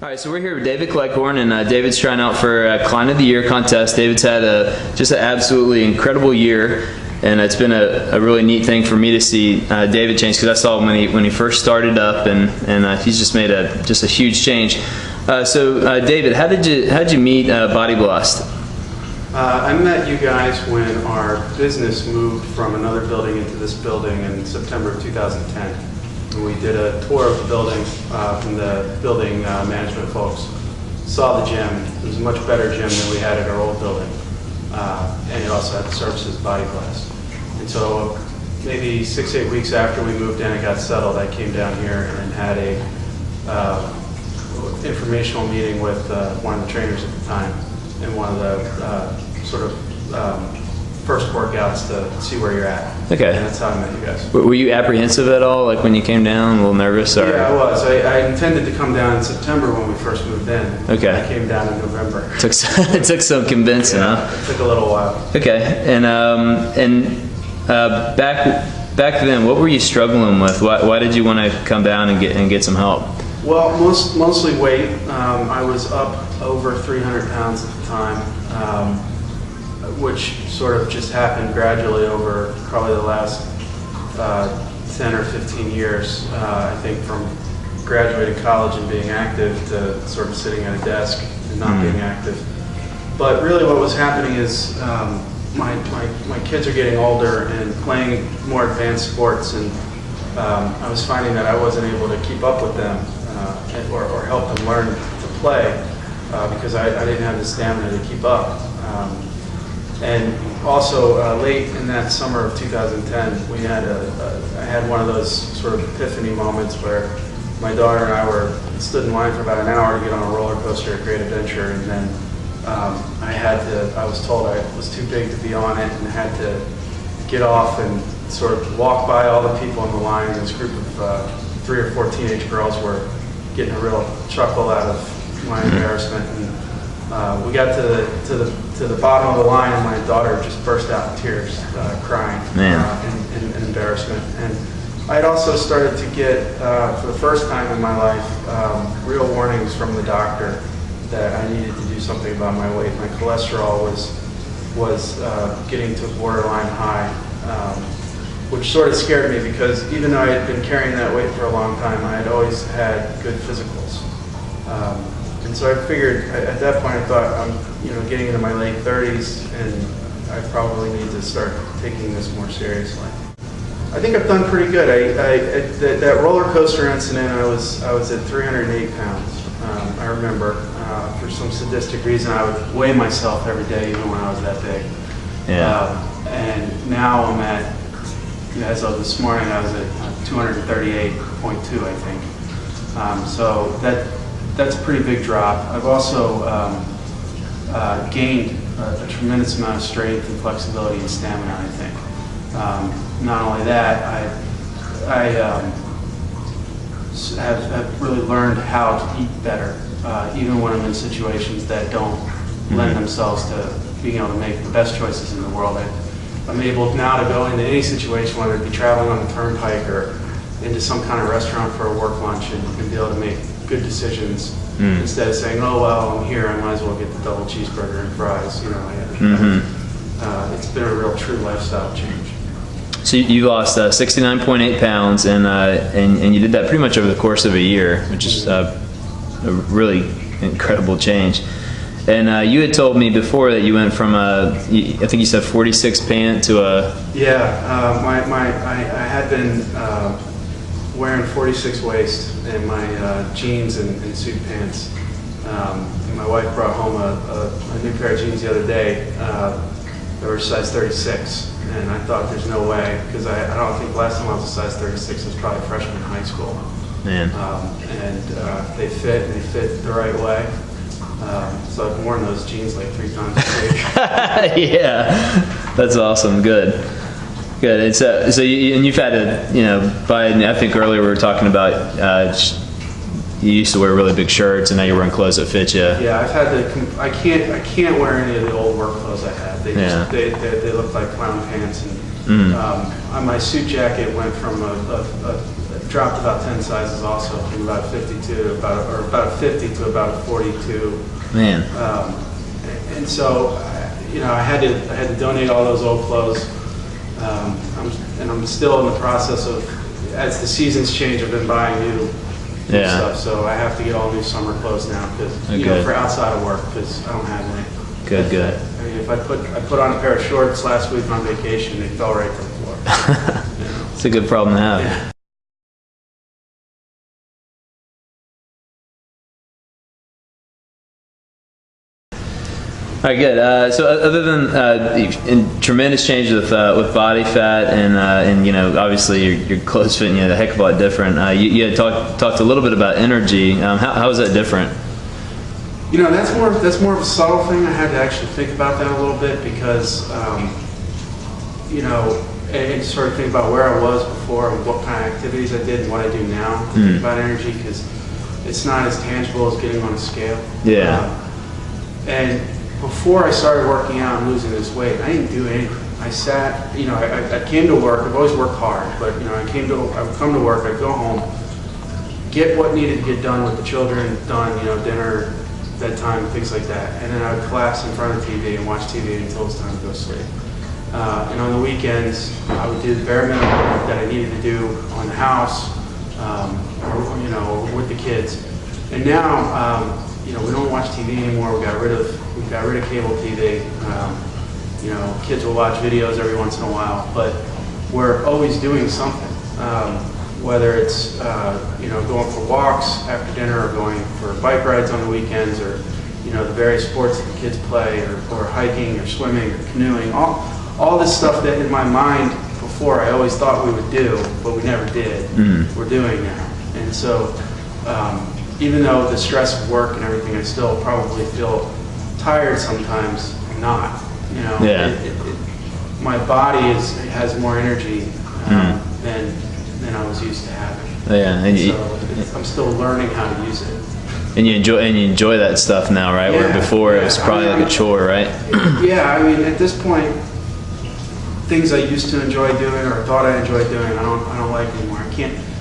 All right, so we're here with David Cleghorn, and David's trying out for Client of the Year contest. David's had just an absolutely incredible year, and it's been a really neat thing for me to see David change, because I saw him when he first started up, and he's just made a huge change. So David, how did you meet Body Blast? I met you guys when our business moved from another building into this building in September of 2010. We did a tour of the building from the building management folks. Saw the gym. It was a much better gym than we had at our old building. And it also had the services Body Blast. And so maybe 6-8 weeks after we moved in and got settled, I came down here and had a informational meeting with one of the trainers at the time, and one of the first workouts to see where you're at. Okay. And that's how I met you guys. Were you apprehensive at all, like when you came down, a little nervous? Or? Yeah, I was. I intended to come down in September when we first moved in. Okay. I came down in November. It took some convincing, yeah, huh? It took a little while. Okay. And back then, what were you struggling with? Why did you want to come down and get some help? Well, mostly weight. I was up over 300 pounds at the time. Which sort of just happened gradually over probably the last 10 or 15 years. I think from graduating college and being active to sort of sitting at a desk and not being active. But really what was happening is my kids are getting older and playing more advanced sports, and I was finding that I wasn't able to keep up with them or help them learn to play because I didn't have the stamina to keep up. And also, late in that summer of 2010, I had one of those sort of epiphany moments where my daughter and I stood in line for about an hour to get on a roller coaster at Great Adventure, and then I was told I was too big to be on it and had to get off and sort of walk by all the people in the line. This group of 3 or 4 teenage girls were getting a real chuckle out of my embarrassment. And we got to the bottom of the line, and my daughter just burst out in tears, crying in embarrassment. And I had also started to get, for the first time in my life, real warnings from the doctor that I needed to do something about my weight. My cholesterol was getting to borderline high, which sort of scared me, because even though I had been carrying that weight for a long time, I had always had good physicals. And so I figured, at that point I thought, I'm getting into my late 30s, and I probably need to start taking this more seriously. I think I've done pretty good. That roller coaster incident, I was at 308 pounds. I remember, for some sadistic reason, I would weigh myself every day, even when I was that big. Yeah. And now I'm at, as of this morning, I was at 238.2, I think. So that's a pretty big drop. I've also gained a tremendous amount of strength and flexibility and stamina, I think. Not only that, I have really learned how to eat better, even when I'm in situations that don't lend themselves to being able to make the best choices in the world. I'm able now to go into any situation, whether it be traveling on the turnpike or into some kind of restaurant for a work lunch, and be able to make good decisions instead of saying, oh well, I'm here, I might as well get the double cheeseburger and fries. It's been a real true lifestyle change. So you lost 69.8 pounds, and you did that pretty much over the course of a year, which is a really incredible change. And you had told me before that you went from I think you said 46 pant to a... Yeah, I had been wearing 46 waist in my jeans and suit pants. And my wife brought home a new pair of jeans the other day. They were size 36, and I thought there's no way, because I don't think last time I was a size 36 was probably freshman in high school. Man. And they fit the right way. So I've worn those jeans like 3 times a week. Yeah, that's awesome. Good. And so you've had to, I think earlier we were talking about you used to wear really big shirts, and now you're wearing clothes that fit you. Yeah, I've had to. I can't wear any of the old work clothes I had. They look like clown pants, and my suit jacket went from dropped about 10 sizes also, from about 52 to about a 50 to about a 42. Man. And so, I had to donate all those old clothes. I'm still in the process of, as the seasons change, I've been buying new stuff. So I have to get all new summer clothes now, because for outside of work, because I don't have any. Good. I mean, if I put on a pair of shorts last week on vacation, they fell right to the floor. It's a good problem to have. Yeah. All right, good. So other than tremendous change with body fat and obviously your clothes fit a heck of a lot different. You had talked a little bit about energy. How is that different? That's more of a subtle thing. I had to actually think about that a little bit, because and sort of think about where I was before and what kind of activities I did and what I do now to think about energy, because it's not as tangible as getting on a scale. Yeah. And before I started working out and losing this weight, I didn't do anything. I sat, I came to work. I've always worked hard, but I would come to work. I'd go home, get what needed to get done with the children done, dinner, bedtime, things like that, and then I would collapse in front of the TV and watch TV until it was time to go to sleep. And on the weekends, I would do the bare minimum that I needed to do on the house, or with the kids. And now, we don't watch TV anymore. We got rid of cable TV. Kids will watch videos every once in a while, but we're always doing something. Whether it's going for walks after dinner, or going for bike rides on the weekends, or the various sports that the kids play, or hiking, or swimming, or canoeing. All this stuff that in my mind before I always thought we would do, but we never did. We're doing now, and so. Even though the stress of work and everything, I still probably feel tired sometimes. I'm not, my body has more energy than I was used to having. Yeah, and so I'm still learning how to use it. And you enjoy that stuff now, right? Yeah, where before it was probably like a chore, right? Yeah, I mean, at this point, things I used to enjoy doing or thought I enjoyed doing, I don't like anymore.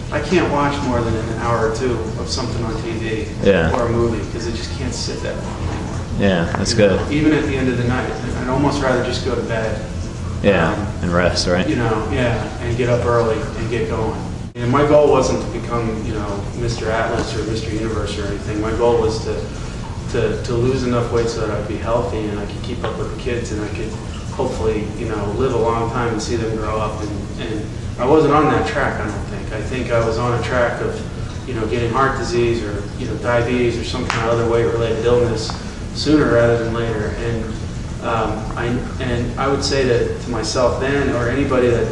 I can't watch more than an hour or two of something on TV or a movie, because I just can't sit that long anymore. Yeah, that's good. Even at the end of the night, I'd almost rather just go to bed. And rest, right? And get up early and get going. And my goal wasn't to become, Mr. Atlas or Mr. Universe or anything. My goal was to lose enough weight so that I'd be healthy and I could keep up with the kids, and I could hopefully, live a long time and see them grow up. And I wasn't on that track, I don't think. I think I was on a track of, getting heart disease or, diabetes or some kind of other weight-related illness sooner rather than later. And I would say that to myself then, or anybody that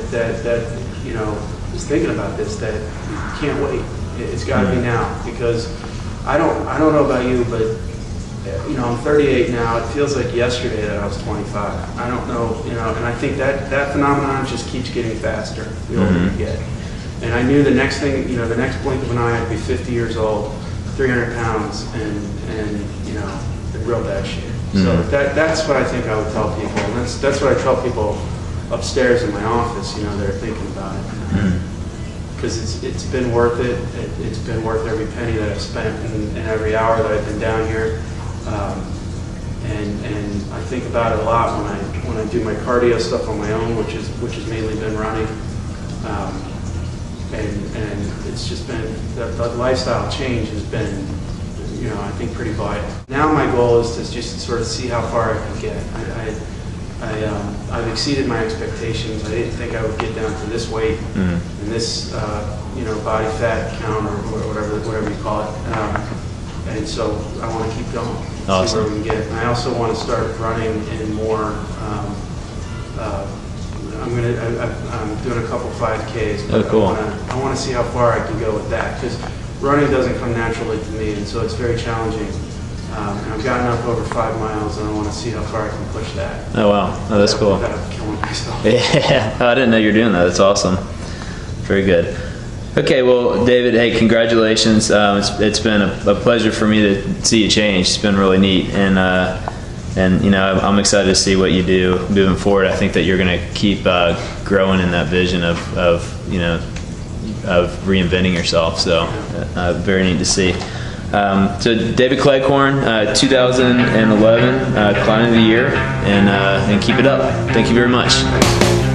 is thinking about this, that you can't wait. It's got to be now, because I don't know about you, but I'm 38 now. It feels like yesterday that I was 25. I don't know, and I think that phenomenon just keeps getting faster the older you get. And I knew the next thing, the next blink of an eye, I'd be 50 years old, 300 pounds, and in real bad shape. So that's what I think I would tell people, and that's what I tell people upstairs in my office. They're thinking about it, because it's been worth it. It's been worth every penny that I've spent and every hour that I've been down here. And I think about it a lot when I do my cardio stuff on my own, which has mainly been running. And it's just been the lifestyle change has been, I think pretty vital. Now my goal is to just sort of see how far I can get. I've exceeded my expectations. I didn't think I would get down to this weight and this body fat count or whatever you call it. And so I want to keep going. Awesome. See where we can get. And I also want to start running in more. I'm doing a couple 5Ks. But cool. I want to see how far I can go with that, because running doesn't come naturally to me, and so it's very challenging. And I've gotten up over 5 miles, and I want to see how far I can push that. Oh wow, that's cool. Without killing myself. Yeah, I didn't know you were doing that. That's awesome. Very good. Okay, well, David, hey, congratulations. It's been a pleasure for me to see you change. It's been really neat, and I'm excited to see what you do moving forward. I think that you're going to keep growing in that vision of reinventing yourself. So very neat to see. So David Cleghorn, 2011 Client of the Year, and keep it up. Thank you very much.